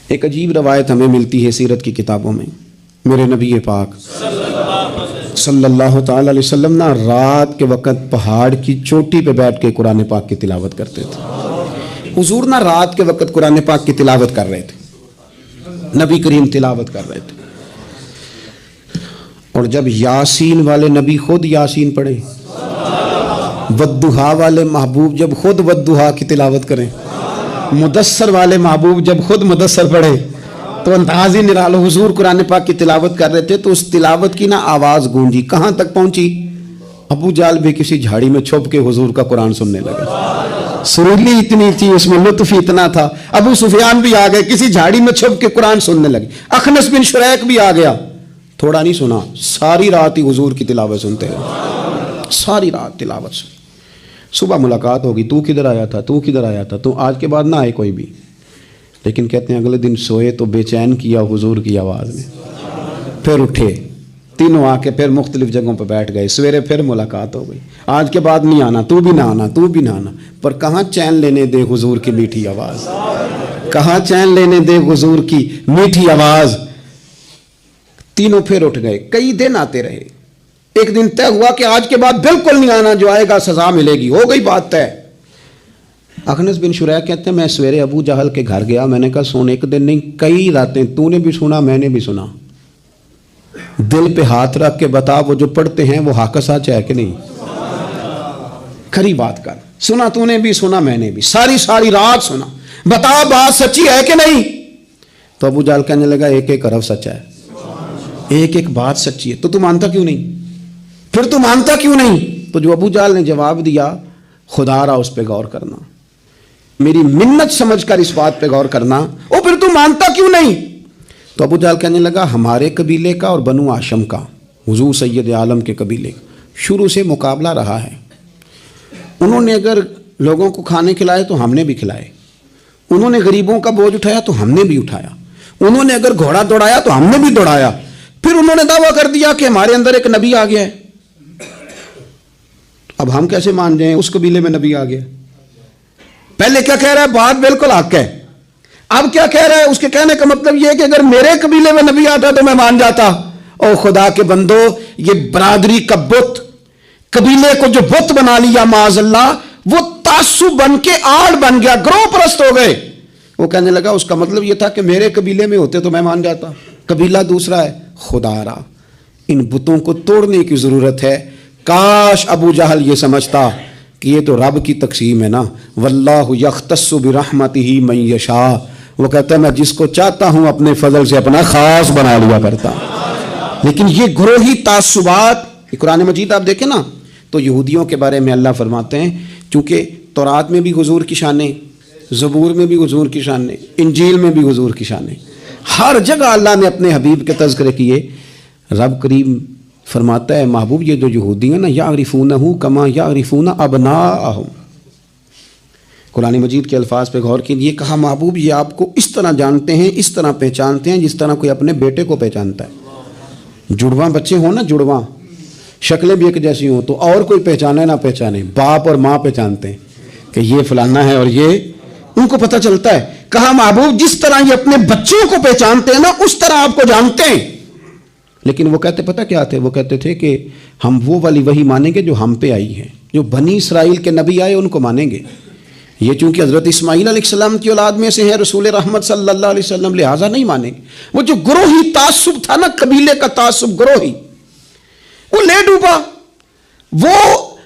ایک عجیب روایت ہمیں ملتی ہے سیرت کی کتابوں میں، میرے نبی پاک صلی اللہ تعالی علیہ وسلم نا رات کے وقت پہاڑ کی چوٹی پہ بیٹھ کے قرآن پاک کی تلاوت کرتے تھے۔ حضور نا رات کے وقت قرآن پاک کی تلاوت کر رہے تھے، نبی کریم تلاوت کر رہے تھے، اور جب یاسین والے نبی خود یاسین پڑھیں، والضحیٰ والے محبوب جب خود والضحیٰ کی تلاوت کریں، مدثر والے محبوب جب خود مدثر پڑھے، تو انداز ہی نرالا۔ حضور قرآن پاک کی تلاوت کر رہے تھے تو اس تلاوت کی نا آواز گونجی، کہاں تک پہنچی؟ ابو جہل بھی کسی جھاڑی میں چھپ کے حضور کا قرآن سننے لگا۔ سریلی اتنی تھی، اس میں لطف اتنا تھا۔ ابو سفیان بھی آ گئے، کسی جھاڑی میں چھپ کے قرآن سننے لگے۔ اخنس بن شریک بھی آ گیا، تھوڑا نہیں سنا، ساری رات ہی حضور کی تلاوت سنتے رہے، ساری رات تلاوت سن۔ صبح ملاقات ہوگی، تو کدھر آیا تھا، تو کدھر آیا تھا، تو آج کے بعد نہ آئے کوئی بھی، لیکن کہتے ہیں اگلے دن سوئے تو بے چین کیا حضور کی آواز نے، پھر اٹھے، تینوں آ کے پھر مختلف جگہوں پہ بیٹھ گئے، سویرے پھر ملاقات ہو گئی، آج کے بعد نہیں آنا، تو بھی نہ آنا، تو بھی نہ آنا، پر کہاں چین لینے دے حضور کی میٹھی آواز، کہاں چین لینے دے حضور کی میٹھی آواز۔ تینوں پھر اٹھ گئے، کئی دن آتے رہے، ایک دن طے ہوا کہ آج کے بعد بالکل نہیں آنا، جو آئے گا سزا ملے گی، ہو گئی بات طے۔ اخنس بن شریک کہتے ہیں میں سویرے ابو جہل کے گھر گیا، میں نے کہا سن، ایک دن نہیں کئی راتیں تو نے بھی سنا، میں نے بھی سنا، دل پہ ہاتھ رکھ کے بتا وہ جو پڑھتے ہیں وہ حق سچ ہے کہ نہیں، کھری بات کر، سنا تو نے بھی، سنا میں نے بھی، ساری رات سنا، بتا بات سچی ہے کہ نہیں؟ تو ابو جہل کہنے لگا ایک ایک حرف سچا ہے، ایک ایک بات سچی ہے، تو مانتا کیوں نہیں؟ پھر تو مانتا کیوں نہیں؟ تو جو ابو جہل نے جواب دیا، خدا را اس پہ غور کرنا، میری منت سمجھ کر اس بات پہ غور کرنا، او پھر تو مانتا کیوں نہیں؟ تو ابو جہل کہنے لگا ہمارے قبیلے کا اور بنو ہاشم کا، حضور سید عالم کے قبیلے کا شروع سے مقابلہ رہا ہے، انہوں نے اگر لوگوں کو کھانے کھلائے تو ہم نے بھی کھلائے، انہوں نے غریبوں کا بوجھ اٹھایا تو ہم نے بھی اٹھایا، انہوں نے اگر گھوڑا دوڑایا تو ہم نے بھی دوڑایا، پھر انہوں نے دعویٰ کر دیا کہ ہمارے اندر ایک نبی آ گیا ہے، اب ہم کیسے مان جائیں اس قبیلے میں نبی آ گیا؟ پہلے کیا کہہ رہا ہے؟ بات بالکل حق ہے، اب کیا کہہ رہا ہے؟ اس کے کہنے کا مطلب یہ ہے کہ اگر میرے قبیلے میں نبی آتا تو میں مان جاتا۔ او خدا کے بندو، یہ برادری کا بت، قبیلے کو جو بت بنا لیا معاذ اللہ، وہ تعصب بن کے آڑ بن گیا، گروہ پرست ہو گئے۔ وہ کہنے لگا اس کا مطلب یہ تھا کہ میرے قبیلے میں ہوتے تو میں مان جاتا، قبیلہ دوسرا ہے۔ خدا را ان بتوں کو توڑنے کی ضرورت ہے۔ کاش ابو جہل یہ سمجھتا کہ یہ تو رب کی تقسیم ہے نا، واللہ یختص برحمتہ من یشاء، وہ کہتا ہے میں جس کو چاہتا ہوں اپنے فضل سے اپنا خاص بنا لیا کرتا۔ لیکن یہ گروہی تعصبات، قرآن مجید آپ دیکھیں نا تو یہودیوں کے بارے میں اللہ فرماتے ہیں چونکہ تورات میں بھی حضور کی شانیں، زبور میں بھی حضور کی شانیں، انجیل میں بھی حضور کی شانیں، ہر جگہ اللہ نے اپنے حبیب کے تذکرے کیے۔ رب کریم فرماتا ہے محبوب یہ جو یہودی ہیں نا، یعرفونہ کما یعرفون ابناءہم، قرآن مجید کے الفاظ پہ غور کیجیے، کہا محبوب یہ آپ کو اس طرح جانتے ہیں، اس طرح پہچانتے ہیں جس طرح کوئی اپنے بیٹے کو پہچانتا ہے۔ جڑواں بچے ہوں نا، جڑواں شکلیں بھی ایک جیسی ہوں تو اور کوئی پہچانے نہ پہچانے، باپ اور ماں پہچانتے ہیں کہ یہ فلانا ہے، اور یہ ان کو پتہ چلتا ہے۔ کہا محبوب جس طرح یہ اپنے بچوں کو پہچانتے ہیں نا، اس طرح آپ کو جانتے ہیں۔ لیکن وہ کہتے پتہ کیا تھے؟ وہ کہتے تھے کہ ہم وہ والی وحی مانیں گے جو ہم پہ آئی ہے، جو بنی اسرائیل کے نبی آئے ان کو مانیں گے۔ یہ چونکہ حضرت اسماعیل علیہ السلام کی اولاد میں سے ہے رسول رحمت صلی اللہ علیہ وسلم، لہٰذا نہیں مانیں گے۔ وہ جو گروہی تعصب تھا نا، قبیلے کا تعصب گروہی، وہ لے ڈوبا۔ وہ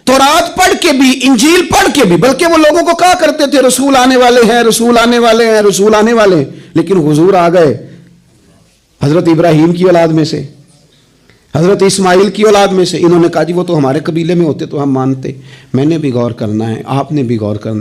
تورات پڑھ کے بھی، انجیل پڑھ کے بھی، بلکہ وہ لوگوں کو کہا کرتے تھے رسول آنے والے ہیں، رسول آنے والے ہیں، رسول آنے والے ہیں، لیکن حضور آ گئے حضرت ابراہیم کی اولاد میں سے، حضرت اسماعیل کی اولاد میں سے۔ انہوں نے کہا جی وہ تو ہمارے قبیلے میں ہوتے تو ہم مانتے۔ میں نے بھی غور کرنا ہے، آپ نے بھی غور کرنا ہے۔